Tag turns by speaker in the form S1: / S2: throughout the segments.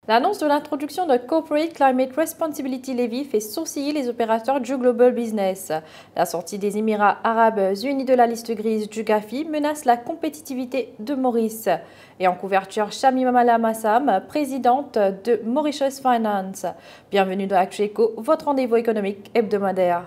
S1: L'annonce de l'introduction de Corporate Climate Responsibility Levy fait sourciller les opérateurs du Global Business. La sortie des Émirats arabes unis de la liste grise du GAFI menace la compétitivité de Maurice. Et en couverture, Shamima Al-Massam, présidente de Mauritius Finance. Bienvenue dans ActuEco, votre rendez-vous économique hebdomadaire.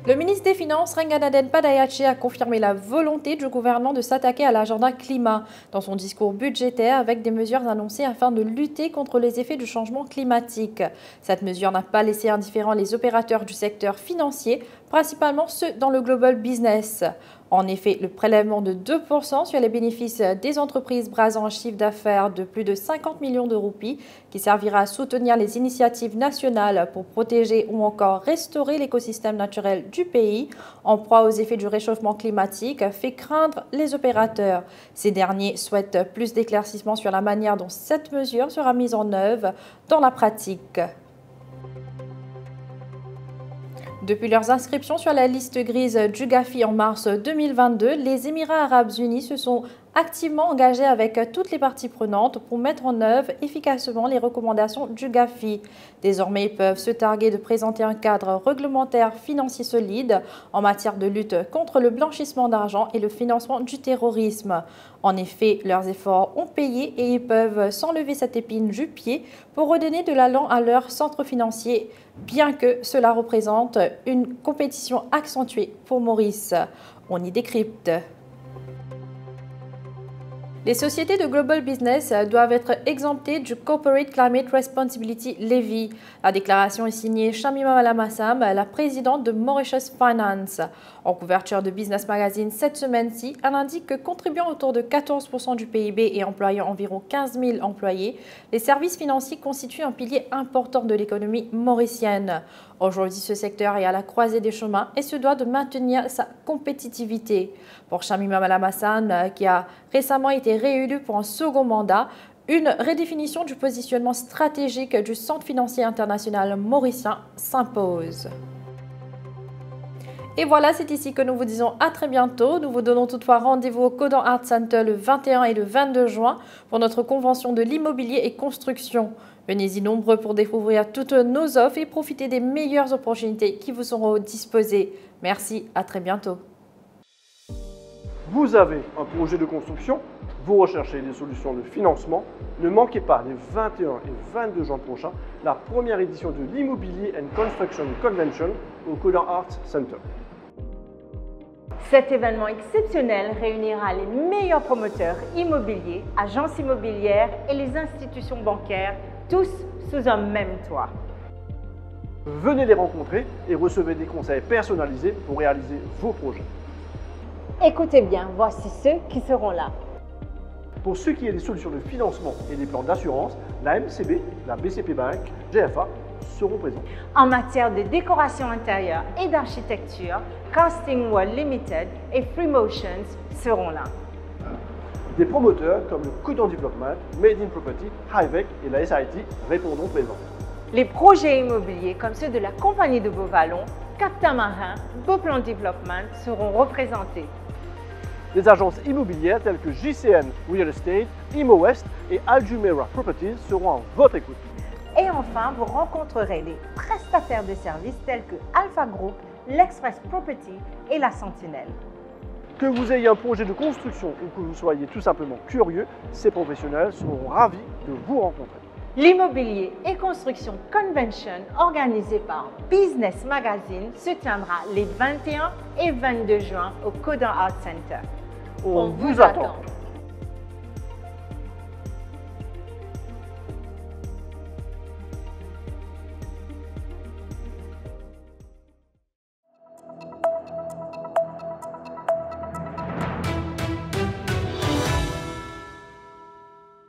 S1: Le ministre des Finances, Ranganaden Padayachie, a confirmé la volonté du gouvernement de s'attaquer à l'agenda climat dans son discours budgétaire avec des mesures annoncées afin de lutter contre les effets du changement climatique. Cette mesure n'a pas laissé indifférents les opérateurs du secteur financier, principalement ceux dans le global business. En effet, le prélèvement de 2% sur les bénéfices des entreprises brasant un chiffre d'affaires de plus de 50 millions de roupies, qui servira à soutenir les initiatives nationales pour protéger ou encore restaurer l'écosystème naturel du pays, en proie aux effets du réchauffement climatique, fait craindre les opérateurs. Ces derniers souhaitent plus d'éclaircissements sur la manière dont cette mesure sera mise en œuvre dans la pratique. Depuis leurs inscriptions sur la liste grise du GAFI en mars 2022, les Émirats arabes unis se sont activement engagés avec toutes les parties prenantes pour mettre en œuvre efficacement les recommandations du GAFI. Désormais, ils peuvent se targuer de présenter un cadre réglementaire financier solide en matière de lutte contre le blanchissement d'argent et le financement du terrorisme. En effet, leurs efforts ont payé et ils peuvent s'enlever cette épine du pied pour redonner de l'allant à leur centre financier, bien que cela représente une compétition accentuée pour Maurice. On y décrypte. Les sociétés de global business doivent être exemptées du Corporate Climate Responsibility Levy. La déclaration est signée Shamima Al-Massam, la présidente de Mauritius Finance. En couverture de Business Magazine cette semaine-ci, elle indique que contribuant autour de 14% du PIB et employant environ 15 000 employés, les services financiers constituent un pilier important de l'économie mauricienne. Aujourd'hui, ce secteur est à la croisée des chemins et se doit de maintenir sa compétitivité. Pour Shamima Al-Massam, qui a récemment été réélu pour un second mandat, une redéfinition du positionnement stratégique du Centre financier international mauricien s'impose. Et voilà, c'est ici que nous vous disons à très bientôt. Nous vous donnons toutefois rendez-vous au Codan Art Center le 21 et le 22 juin pour notre convention de l'immobilier et construction. Venez-y nombreux pour découvrir toutes nos offres et profiter des meilleures opportunités qui vous seront disposées. Merci, à très bientôt.
S2: Vous avez un projet de construction, vous recherchez des solutions de financement, ne manquez pas les 21 et 22 juin prochains la première édition de l'Immobilier and Construction Convention au Codan Art Center.
S3: Cet événement exceptionnel réunira les meilleurs promoteurs immobiliers, agences immobilières et les institutions bancaires, tous sous un même toit.
S2: Venez les rencontrer et recevez des conseils personnalisés pour réaliser vos projets.
S3: Écoutez bien, voici ceux qui seront là.
S2: Pour ce qui est des solutions de financement et des plans d'assurance, la MCB, la BCP Bank, GFA seront présents.
S3: En matière de décoration intérieure et d'architecture, Casting World Limited et Free Motions seront là.
S2: Des promoteurs comme le Codan Development, Made in Property, Hivec et la SIT répondront présents.
S3: Les projets immobiliers comme ceux de la compagnie de Beauvallon, Captain Marin, Beauplan Development seront représentés.
S2: Des agences immobilières telles que JCN Real Estate, ImoWest et Aljumera Properties seront à votre écoute.
S3: Et enfin, vous rencontrerez des prestataires de services tels que Alpha Group, l'Express Property et la Sentinelle.
S2: Que vous ayez un projet de construction ou que vous soyez tout simplement curieux, ces professionnels seront ravis de vous rencontrer.
S3: L'Immobilier et Construction Convention organisée par Business Magazine se tiendra les 21 et 22 juin au Codan Art Center.
S2: On vous attend.